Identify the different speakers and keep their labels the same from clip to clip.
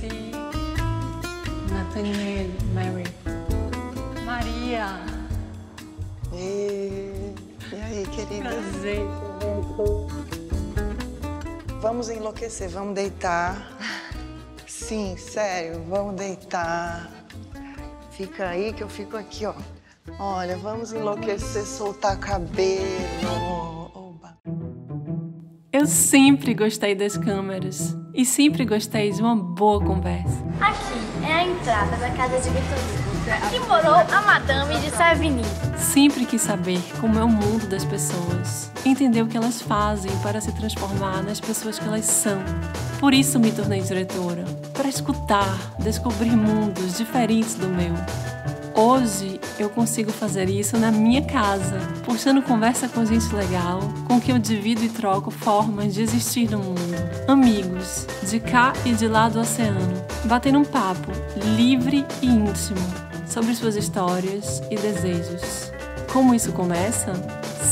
Speaker 1: Merci. Nathaniel, Mary. Maria.
Speaker 2: E aí, querida?
Speaker 1: Prazer.
Speaker 2: Vamos enlouquecer, vamos deitar. Sim, sério, vamos deitar. Fica aí que eu fico aqui, ó. Olha, vamos enlouquecer, soltar cabelo. Oba.
Speaker 1: Eu sempre gostei das câmeras e sempre gostei de uma boa conversa.
Speaker 3: Aqui é a entrada da casa de Vitorino. Aqui morou a Madame de Savigny.
Speaker 1: Sempre quis saber como é o mundo das pessoas, entender o que elas fazem para se transformar nas pessoas que elas são. Por isso me tornei diretora, para escutar, descobrir mundos diferentes do meu. Hoje eu consigo fazer isso na minha casa, puxando conversa com gente legal, com quem eu divido e troco formas de existir no mundo. Amigos, de cá e de lá do oceano, batendo um papo livre e íntimo sobre suas histórias e desejos. Como isso começa?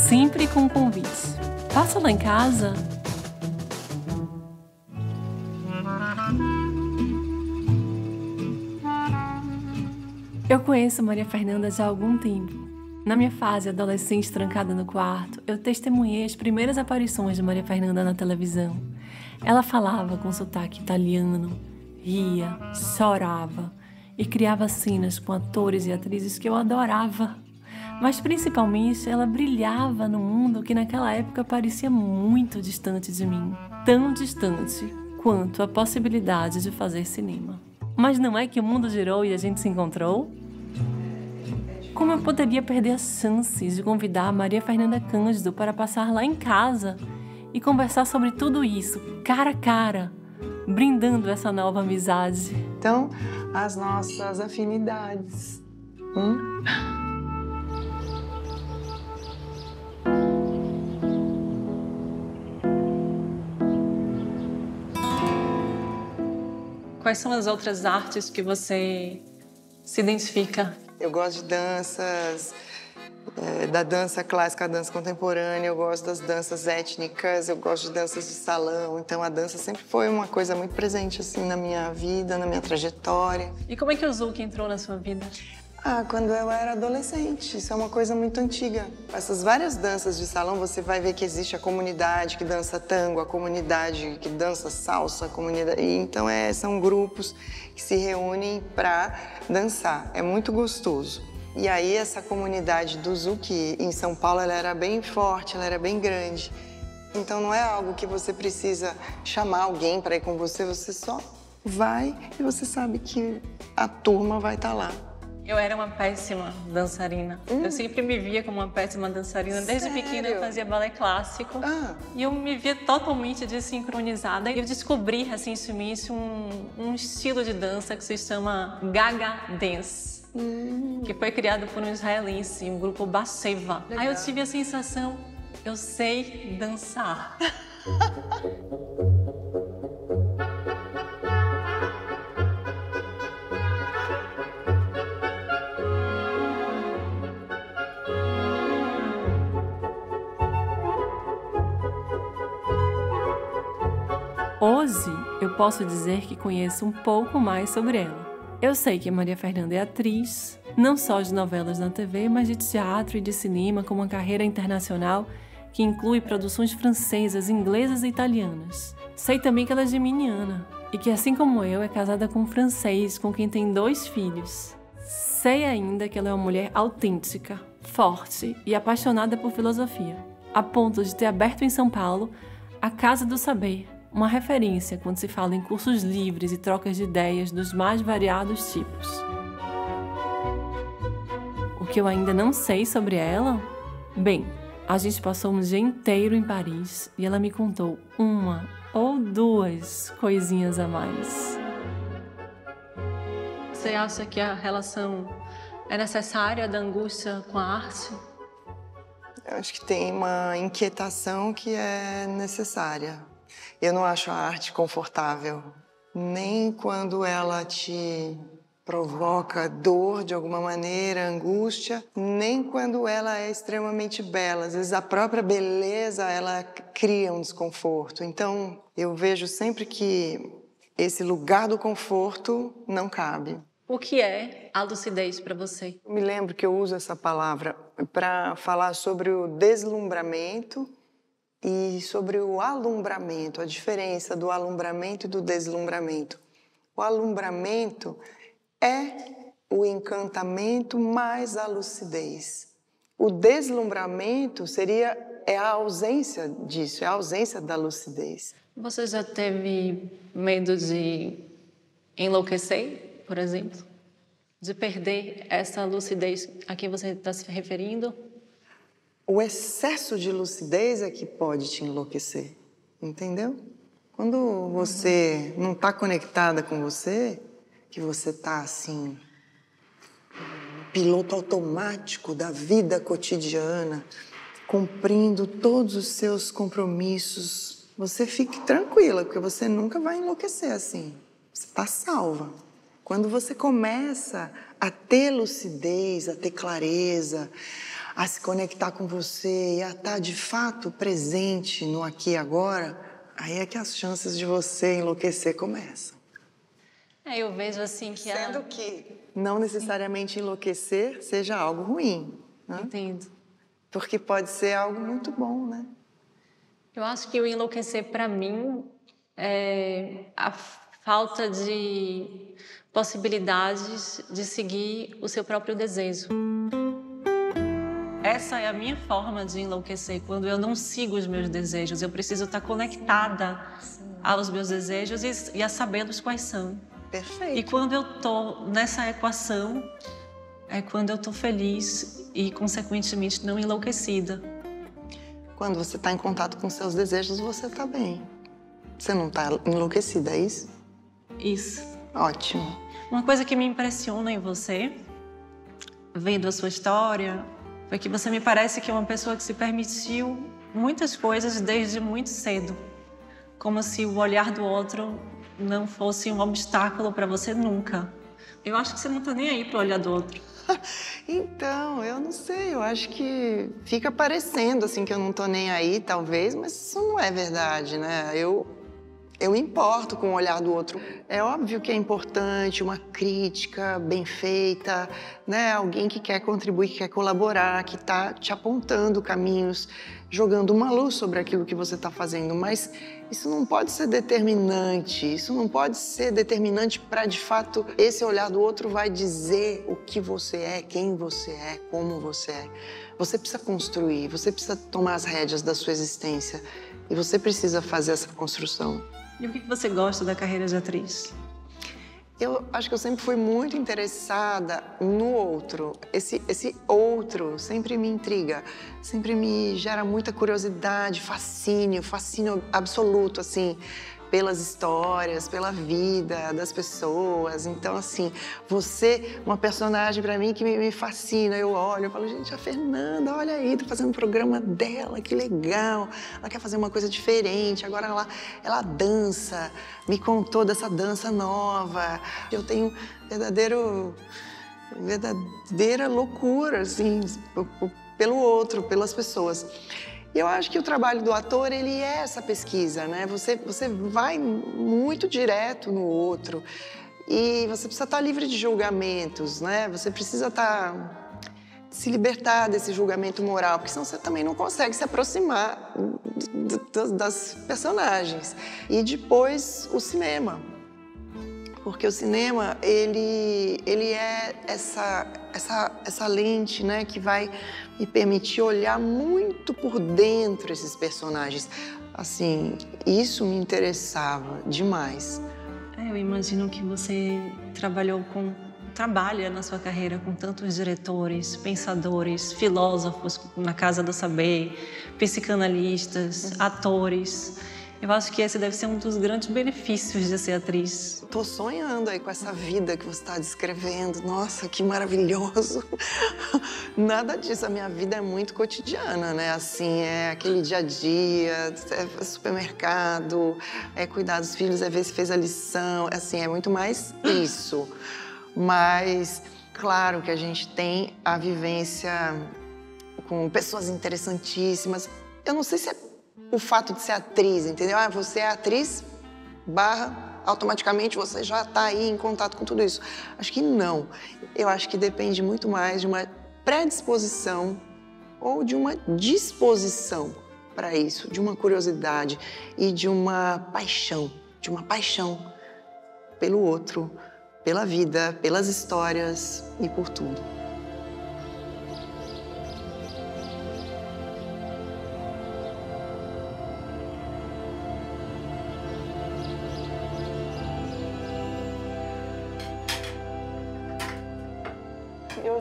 Speaker 1: Sempre com um convite. Passa lá em casa. Eu conheço Maria Fernanda já há algum tempo. Na minha fase adolescente trancada no quarto, eu testemunhei as primeiras aparições de Maria Fernanda na televisão. Ela falava com sotaque italiano, ria, chorava e criava cenas com atores e atrizes que eu adorava. Mas principalmente ela brilhava no mundo que naquela época parecia muito distante de mim. Tão distante quanto a possibilidade de fazer cinema. Mas não é que o mundo girou e a gente se encontrou? Como eu poderia perder a chance de convidar a Maria Fernanda Cândido para passar lá em casa e conversar sobre tudo isso, cara a cara, brindando essa nova amizade?
Speaker 2: Então, as nossas afinidades.
Speaker 1: Quais são as outras artes que você se identifica?
Speaker 2: Eu gosto de danças, da dança clássica à dança contemporânea, eu gosto das danças étnicas, eu gosto de danças de salão. Então a dança sempre foi uma coisa muito presente assim na minha vida, na minha trajetória.
Speaker 1: E como é que o Zouk entrou na sua vida?
Speaker 2: Quando eu era adolescente, isso é uma coisa muito antiga. Essas várias danças de salão, você vai ver que existe a comunidade que dança tango, a comunidade que dança salsa, a comunidade... Então, são grupos que se reúnem para dançar. É muito gostoso. E aí, essa comunidade do Zouk em São Paulo, ela era bem forte, ela era bem grande. Então, não é algo que você precisa chamar alguém para ir com você, você só vai e você sabe que a turma vai estar lá.
Speaker 1: Eu era uma péssima dançarina. Eu sempre me via como uma péssima dançarina. Desde pequena eu fazia balé clássico. E eu me via totalmente desincronizada. E eu descobri recentemente um estilo de dança que se chama Gaga Dance. Que foi criado por um israelense, um grupo Baseva. Aí eu tive a sensação, eu sei dançar. Hoje, eu posso dizer que conheço um pouco mais sobre ela. Eu sei que Maria Fernanda é atriz, não só de novelas na TV, mas de teatro e de cinema, com uma carreira internacional que inclui produções francesas, inglesas e italianas. Sei também que ela é geminiana e que, assim como eu, é casada com um francês com quem tem 2 filhos. Sei ainda que ela é uma mulher autêntica, forte e apaixonada por filosofia, a ponto de ter aberto em São Paulo a Casa do Saber, uma referência quando se fala em cursos livres e trocas de ideias dos mais variados tipos. O que eu ainda não sei sobre ela? Bem, a gente passou um dia inteiro em Paris e ela me contou 1 ou 2 coisinhas a mais. Você acha que a relação é necessária da angústia com a arte?
Speaker 2: Eu acho que tem uma inquietação que é necessária. Eu não acho a arte confortável, nem quando ela te provoca dor de alguma maneira, angústia, nem quando ela é extremamente bela. Às vezes a própria beleza, ela cria um desconforto. Então, eu vejo sempre que esse lugar do conforto não cabe.
Speaker 1: O que é a lucidez para você?
Speaker 2: Eu me lembro que eu uso essa palavra para falar sobre o deslumbramento e sobre o alumbramento, a diferença do alumbramento e do deslumbramento. O alumbramento é o encantamento mais a lucidez. O deslumbramento é a ausência disso, é a ausência da lucidez.
Speaker 1: Você já teve medo de enlouquecer, por exemplo? De perder essa lucidez a que você está se referindo?
Speaker 2: O excesso de lucidez é que pode te enlouquecer, entendeu? Quando você não está conectada com você, que você está assim, piloto automático da vida cotidiana, cumprindo todos os seus compromissos, você fique tranquila, porque você nunca vai enlouquecer assim. Você está salva. Quando você começa a ter lucidez, a ter clareza, a se conectar com você e a estar de fato presente no aqui e agora, aí é que as chances de você enlouquecer começam.
Speaker 1: Eu vejo assim que...
Speaker 2: Sendo que não necessariamente enlouquecer seja algo ruim. Né?
Speaker 1: Entendo.
Speaker 2: Porque pode ser algo muito bom, né?
Speaker 1: Eu acho que o enlouquecer, para mim, é a falta de possibilidades de seguir o seu próprio desejo. Essa é a minha forma de enlouquecer, quando eu não sigo os meus desejos. Eu preciso estar conectada aos meus desejos e a sabê-los quais são.
Speaker 2: Perfeito.
Speaker 1: E quando eu estou nessa equação, é quando eu estou feliz e, consequentemente, não enlouquecida.
Speaker 2: Quando você está em contato com seus desejos, você está bem. Você não está enlouquecida, é isso?
Speaker 1: Isso.
Speaker 2: Ótimo.
Speaker 1: Uma coisa que me impressiona em você, vendo a sua história, foi que você me parece que é uma pessoa que se permitiu muitas coisas desde muito cedo. Como se o olhar do outro não fosse um obstáculo para você nunca. Eu acho que você não está nem aí para o olhar do outro.
Speaker 2: Então, eu não sei, eu acho que fica parecendo assim que eu não tô nem aí, talvez, mas isso não é verdade, né? Eu importo com o olhar do outro. É óbvio que é importante uma crítica bem feita, né? Alguém que quer contribuir, que quer colaborar, que está te apontando caminhos, jogando uma luz sobre aquilo que você está fazendo. Mas isso não pode ser determinante. Isso não pode ser determinante para, de fato, esse olhar do outro vai dizer o que você é, quem você é, como você é. Você precisa construir, você precisa tomar as rédeas da sua existência e você precisa fazer essa construção.
Speaker 1: E o que você gosta da carreira de atriz?
Speaker 2: Eu acho que eu sempre fui muito interessada no outro. Esse outro sempre me intriga, sempre me gera muita curiosidade, fascínio absoluto, assim, pelas histórias, pela vida das pessoas. Então, assim, você, uma personagem pra mim que me fascina. Eu olho, eu falo, gente, a Fernanda, olha aí, tá fazendo um programa dela, que legal. Ela quer fazer uma coisa diferente, agora ela dança, me contou dessa dança nova. Eu tenho verdadeira loucura, assim, pelo outro, pelas pessoas. E eu acho que o trabalho do ator, ele é essa pesquisa, né? Você vai muito direto no outro e você precisa estar livre de julgamentos, né? Você precisa se libertar desse julgamento moral, porque senão você também não consegue se aproximar das personagens. E depois, o cinema. Porque o cinema, ele é essa lente, né, que vai me permitir olhar muito por dentro esses personagens. Assim, isso me interessava demais.
Speaker 1: Eu imagino que você trabalha na sua carreira com tantos diretores, pensadores, filósofos na Casa do Saber, psicanalistas, atores. Eu acho que esse deve ser um dos grandes benefícios de ser atriz.
Speaker 2: Tô sonhando aí com essa vida que você está descrevendo. Nossa, que maravilhoso. Nada disso. A minha vida é muito cotidiana, né? Assim, é aquele dia a dia, é supermercado, é cuidar dos filhos, é ver se fez a lição. Assim, é muito mais isso. Mas, claro que a gente tem a vivência com pessoas interessantíssimas. Eu não sei se é o fato de ser atriz, entendeu? Ah, você é atriz / automaticamente você já está aí em contato com tudo isso. Acho que não. Eu acho que depende muito mais de uma predisposição ou de uma disposição para isso, de uma curiosidade e de uma paixão pelo outro, pela vida, pelas histórias e por tudo.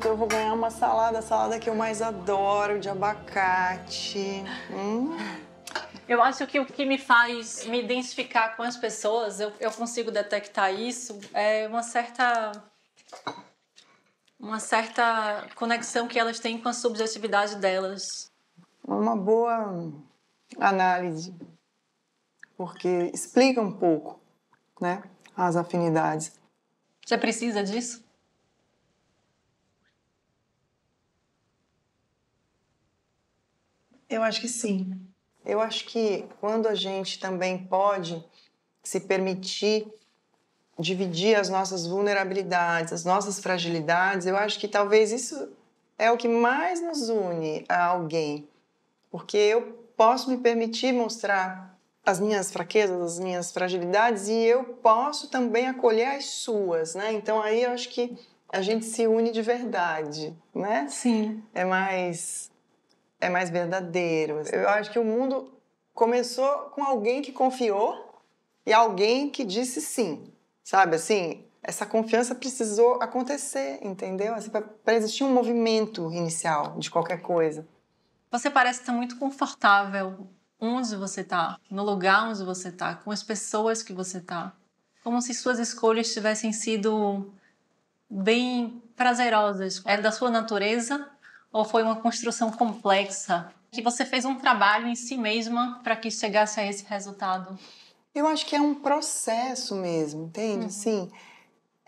Speaker 2: Eu vou ganhar uma salada, a salada que eu mais adoro, de abacate.
Speaker 1: Eu acho que o que me faz me identificar com as pessoas, eu consigo detectar isso, é uma certa conexão que elas têm com a subjetividade delas.
Speaker 2: Uma boa análise, porque explica um pouco, né, as afinidades.
Speaker 1: Você precisa disso?
Speaker 2: Eu acho que sim. Eu acho que quando a gente também pode se permitir dividir as nossas vulnerabilidades, as nossas fragilidades, eu acho que talvez isso é o que mais nos une a alguém. Porque eu posso me permitir mostrar as minhas fraquezas, as minhas fragilidades, e eu posso também acolher as suas, né? Então aí eu acho que a gente se une de verdade, né?
Speaker 1: Sim.
Speaker 2: É mais verdadeiro. Eu acho que o mundo começou com alguém que confiou e alguém que disse sim, sabe? Assim, essa confiança precisou acontecer, entendeu? Assim, para existir um movimento inicial de qualquer coisa.
Speaker 1: Você parece estar muito confortável onde você está, no lugar onde você está, com as pessoas que você está. Como se suas escolhas tivessem sido bem prazerosas. É da sua natureza ou foi uma construção complexa? Que você fez um trabalho em si mesma para que chegasse a esse resultado?
Speaker 2: Eu acho que é um processo mesmo, entende? Sim.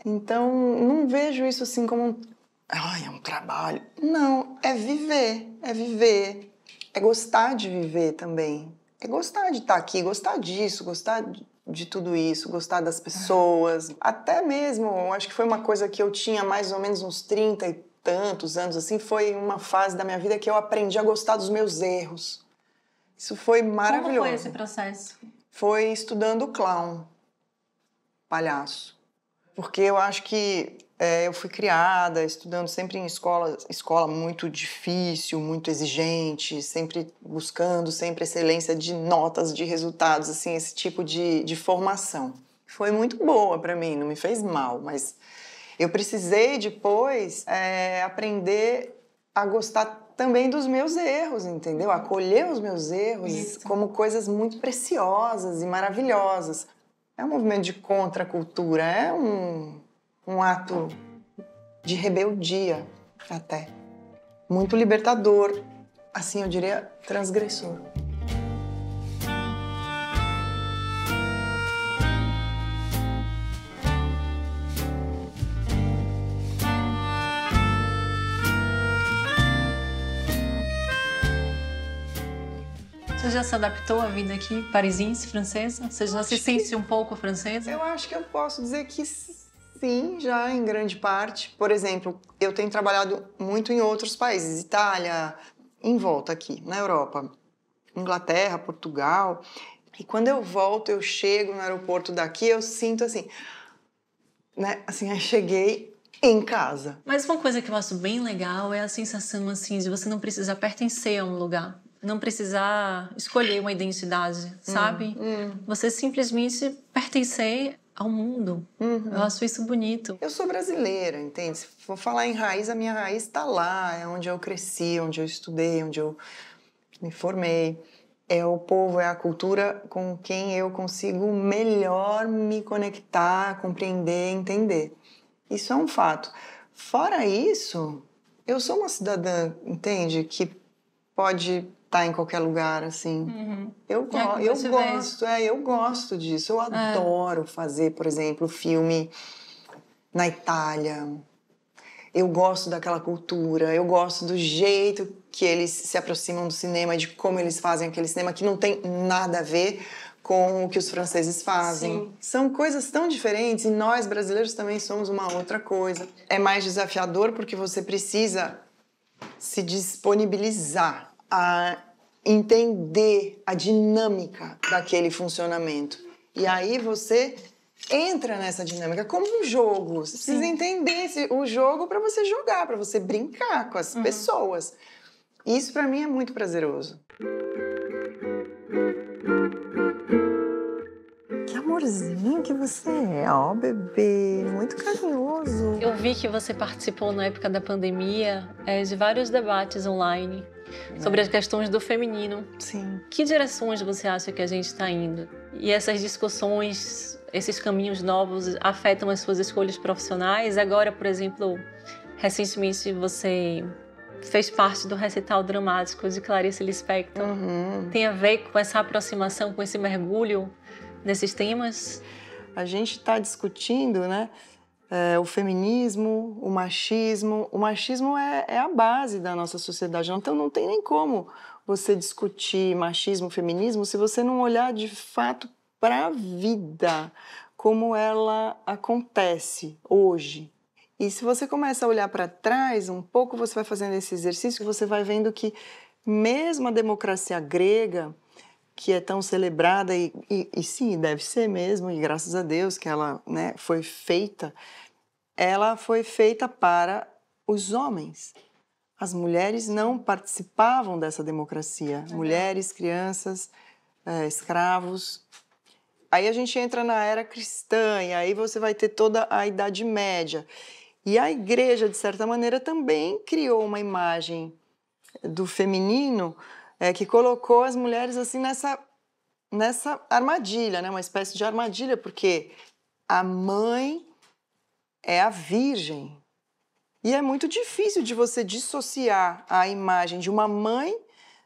Speaker 2: Então, não vejo isso assim como é um trabalho. Não, é viver, é gostar de viver também. É gostar de estar aqui, gostar disso, gostar de tudo isso, gostar das pessoas. Até mesmo, eu acho que foi uma coisa que eu tinha mais ou menos uns 30 e tantos anos, assim, foi uma fase da minha vida que eu aprendi a gostar dos meus erros. Isso foi maravilhoso.
Speaker 1: Como foi esse processo?
Speaker 2: Foi estudando clown, palhaço. Porque eu acho que eu fui criada estudando sempre em escola muito difícil, muito exigente, sempre buscando sempre excelência de notas, de resultados, assim, esse tipo de formação. Foi muito boa para mim, não me fez mal, mas eu precisei depois aprender a gostar também dos meus erros, entendeu? Acolher os meus erros como coisas muito preciosas e maravilhosas. É um movimento de contracultura, é um ato de rebeldia até. Muito libertador, assim eu diria, transgressor.
Speaker 1: Você já se adaptou à vida aqui, parisiense, francesa? Você já se sente um pouco francesa?
Speaker 2: Eu acho que eu posso dizer que sim, já em grande parte. Por exemplo, eu tenho trabalhado muito em outros países, Itália, em volta aqui, na Europa, Inglaterra, Portugal. E quando eu volto, eu chego no aeroporto daqui, eu sinto assim, né? Assim, eu cheguei em casa.
Speaker 1: Mas uma coisa que eu acho bem legal é a sensação, assim, de você não precisar pertencer a um lugar. Não precisar escolher uma identidade, sabe? Você simplesmente pertencer ao mundo. Eu acho isso bonito.
Speaker 2: Eu sou brasileira, entende? Se for falar em raiz, a minha raiz está lá. É onde eu cresci, onde eu estudei, onde eu me formei. É o povo, é a cultura com quem eu consigo melhor me conectar, compreender, entender. Isso é um fato. Fora isso, eu sou uma cidadã, entende? Que pode estar em qualquer lugar, assim. Eu gosto disso. Eu adoro fazer, por exemplo, filme na Itália. Eu gosto daquela cultura, eu gosto do jeito que eles se aproximam do cinema, de como eles fazem aquele cinema que não tem nada a ver com o que os franceses fazem.
Speaker 1: Sim.
Speaker 2: São coisas tão diferentes e nós, brasileiros, também somos uma outra coisa. É mais desafiador porque você precisa se disponibilizar a entender a dinâmica daquele funcionamento. E aí você entra nessa dinâmica como um jogo. Você precisa entender o jogo para você jogar, para você brincar com as pessoas. Isso para mim é muito prazeroso. Que amorzinho que você é, ó, bebê, muito carinhoso.
Speaker 1: Eu vi que você participou na época da pandemia de vários debates online sobre as questões do feminino.
Speaker 2: Sim.
Speaker 1: Que direções você acha que a gente está indo? E essas discussões, esses caminhos novos afetam as suas escolhas profissionais? Agora, por exemplo, recentemente você fez parte do recital dramático de Clarice Lispector. Tem a ver com essa aproximação, com esse mergulho nesses temas?
Speaker 2: A gente está discutindo, né, o feminismo, o machismo. O machismo é a base da nossa sociedade, então não tem nem como você discutir machismo, feminismo, se você não olhar de fato para a vida, como ela acontece hoje. E se você começa a olhar para trás um pouco, você vai fazendo esse exercício, você vai vendo que mesmo a democracia grega, que é tão celebrada, e sim, deve ser mesmo, e graças a Deus que ela, né, foi feita para os homens. As mulheres não participavam dessa democracia. Mulheres, crianças, escravos. Aí a gente entra na era cristã, e aí você vai ter toda a Idade Média. E a igreja, de certa maneira, também criou uma imagem do feminino que colocou as mulheres assim nessa armadilha, né? Uma espécie de armadilha, porque a mãe é a virgem. E é muito difícil de você dissociar a imagem de uma mãe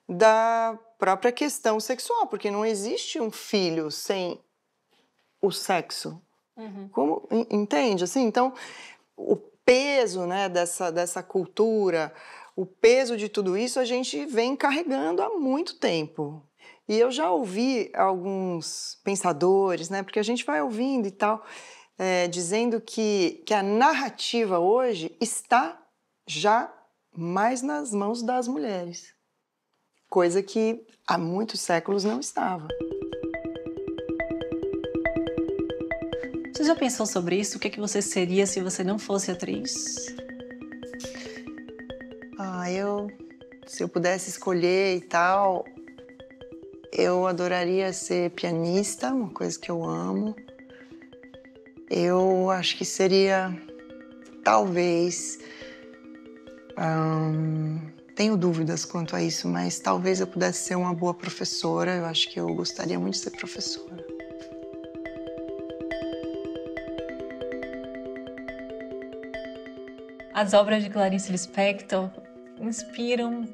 Speaker 2: da própria questão sexual, porque não existe um filho sem o sexo. Como, entende? Assim, então, o peso, né, dessa cultura, o peso de tudo isso, a gente vem carregando há muito tempo. E eu já ouvi alguns pensadores, né, porque a gente vai ouvindo e tal, dizendo que a narrativa hoje está já mais nas mãos das mulheres, coisa que há muitos séculos não estava.
Speaker 1: Você já pensou sobre isso? O que você seria se você não fosse atriz?
Speaker 2: Se eu pudesse escolher e tal, eu adoraria ser pianista, uma coisa que eu amo. Eu acho que seria, talvez, tenho dúvidas quanto a isso, mas talvez eu pudesse ser uma boa professora. Eu acho que eu gostaria muito de ser professora.
Speaker 1: As obras de Clarice Lispector inspiram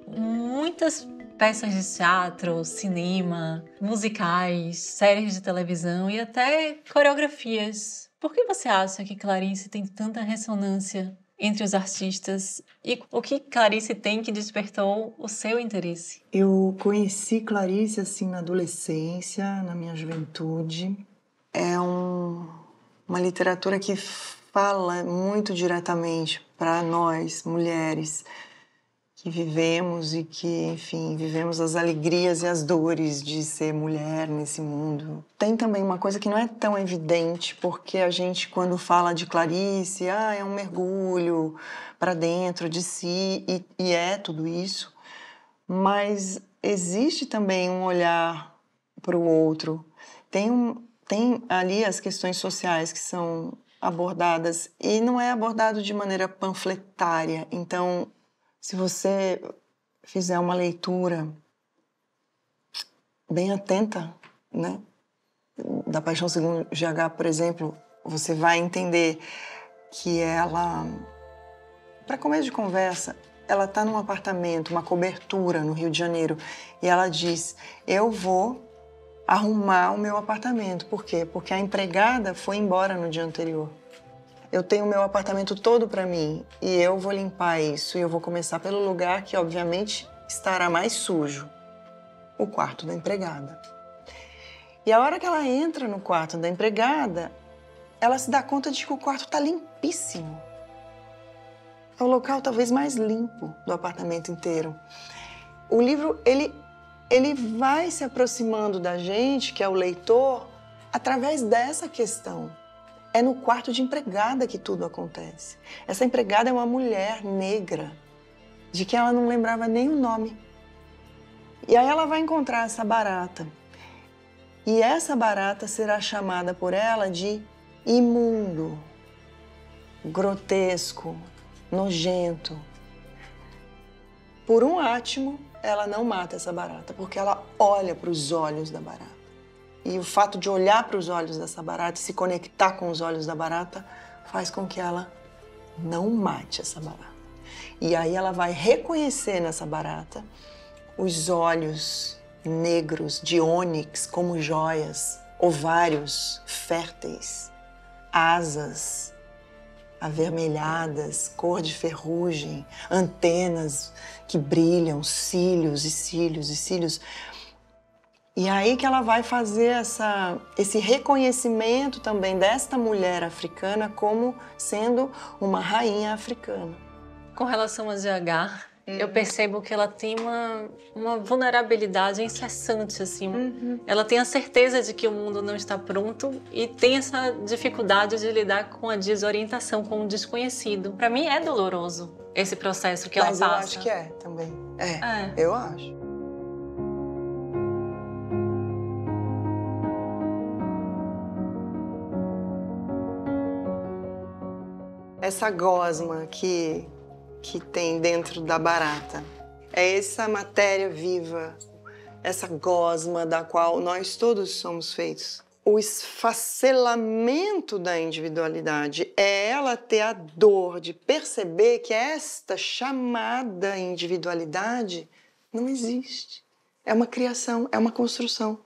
Speaker 1: muitas peças de teatro, cinema, musicais, séries de televisão e até coreografias. Por que você acha que Clarice tem tanta ressonância entre os artistas? E o que Clarice tem que despertou o seu interesse?
Speaker 2: Eu conheci Clarice assim na adolescência, na minha juventude. É uma literatura que fala muito diretamente para nós, mulheres, que vivemos e que, enfim, vivemos as alegrias e as dores de ser mulher nesse mundo. Tem também uma coisa que não é tão evidente, porque a gente, quando fala de Clarice, é um mergulho para dentro de si, e é tudo isso, mas existe também um olhar para o outro. Tem ali as questões sociais que são abordadas, e não é abordado de maneira panfletária. Então, se você fizer uma leitura bem atenta, né, da Paixão Segundo GH, por exemplo, você vai entender que ela, para começo de conversa, ela está num apartamento, uma cobertura no Rio de Janeiro, e ela diz: eu vou arrumar o meu apartamento. Por quê? Porque a empregada foi embora no dia anterior. Eu tenho o meu apartamento todo para mim e eu vou limpar isso, e eu vou começar pelo lugar que, obviamente, estará mais sujo, o quarto da empregada. E a hora que ela entra no quarto da empregada, ela se dá conta de que o quarto está limpíssimo. É o local talvez mais limpo do apartamento inteiro. O livro, ele vai se aproximando da gente, que é o leitor, através dessa questão. É no quarto de empregada que tudo acontece. Essa empregada é uma mulher negra, de quem ela não lembrava nem o nome. E aí ela vai encontrar essa barata. E essa barata será chamada por ela de imundo, grotesco, nojento. Por um átimo, ela não mata essa barata, porque ela olha para os olhos da barata. E o fato de olhar para os olhos dessa barata e se conectar com os olhos da barata faz com que ela não mate essa barata. E aí ela vai reconhecer nessa barata os olhos negros de ônix como joias, ovários férteis, asas avermelhadas, cor de ferrugem, antenas que brilham, cílios e cílios e cílios. E aí que ela vai fazer esse reconhecimento também desta mulher africana como sendo uma rainha africana.
Speaker 1: Com relação a GH, eu percebo que ela tem uma vulnerabilidade incessante, assim. Ela tem a certeza de que o mundo não está pronto e tem essa dificuldade de lidar com a desorientação, com o desconhecido. Para mim é doloroso esse processo que ela passa.
Speaker 2: Mas eu acho que é também. Eu acho. Essa gosma que tem dentro da barata. É essa matéria viva, essa gosma da qual nós todos somos feitos. O esfacelamento da individualidade é ela ter a dor de perceber que esta chamada individualidade não existe. É uma criação, é uma construção.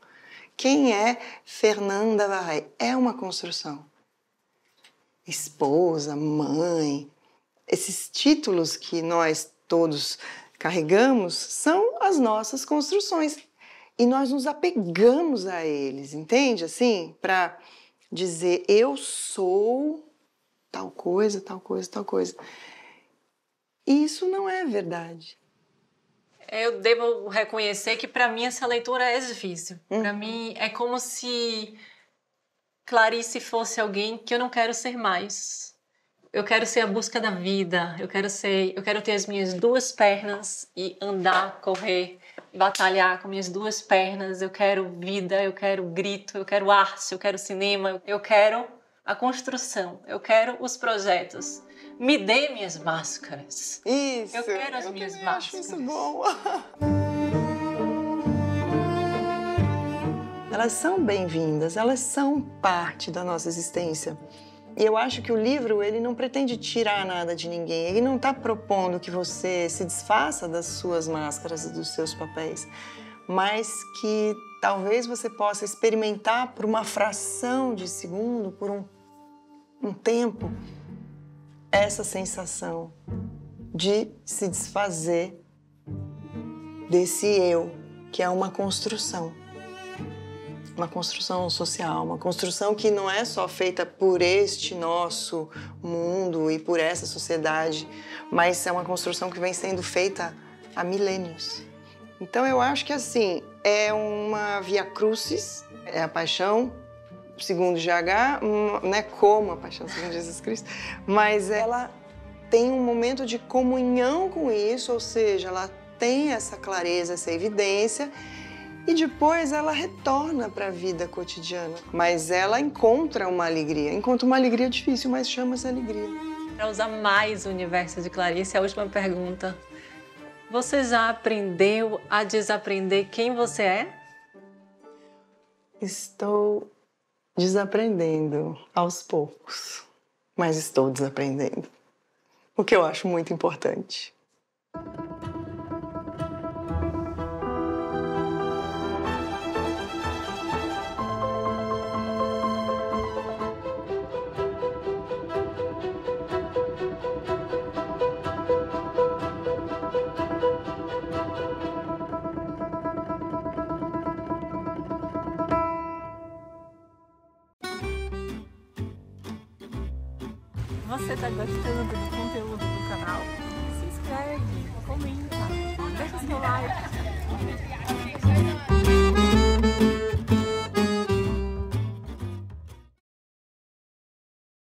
Speaker 2: Quem é Fernanda Varrey? É uma construção. Esposa, mãe, esses títulos que nós todos carregamos são as nossas construções e nós nos apegamos a eles, entende? Assim, para dizer eu sou tal coisa, tal coisa, tal coisa. E isso não é verdade.
Speaker 1: Eu devo reconhecer que para mim essa leitura é difícil. Para mim é como se Clarice fosse alguém que eu não quero ser mais. Eu quero ser a busca da vida, eu quero ter as minhas duas pernas e andar, correr, batalhar com minhas duas pernas. Eu quero vida, eu quero grito, eu quero arte, eu quero cinema, eu quero a construção, eu quero os projetos. Me dê minhas máscaras.
Speaker 2: Isso,
Speaker 1: eu quero as minhas máscaras.
Speaker 2: Acho isso bom. Elas são bem-vindas, elas são parte da nossa existência. E eu acho que o livro, ele não pretende tirar nada de ninguém. Ele não está propondo que você se desfaça das suas máscaras e dos seus papéis, mas que talvez você possa experimentar por uma fração de segundo, por um tempo, essa sensação de se desfazer desse eu, que é uma construção. Uma construção social, uma construção que não é só feita por este nosso mundo e por essa sociedade, mas é uma construção que vem sendo feita há milênios. Então eu acho que assim, é uma via crucis, é a paixão segundo GH, não é como a paixão segundo Jesus Cristo, mas ela tem um momento de comunhão com isso, ou seja, ela tem essa clareza, essa evidência, e depois ela retorna para a vida cotidiana. Mas ela encontra uma alegria difícil, mas chama-se alegria.
Speaker 1: Para usar mais o universo de Clarice, a última pergunta. Você já aprendeu a desaprender quem você é?
Speaker 2: Estou desaprendendo aos poucos, mas estou desaprendendo. O que eu acho muito importante.
Speaker 1: você está gostando do conteúdo do canal, se inscreve, comenta, deixa seu like.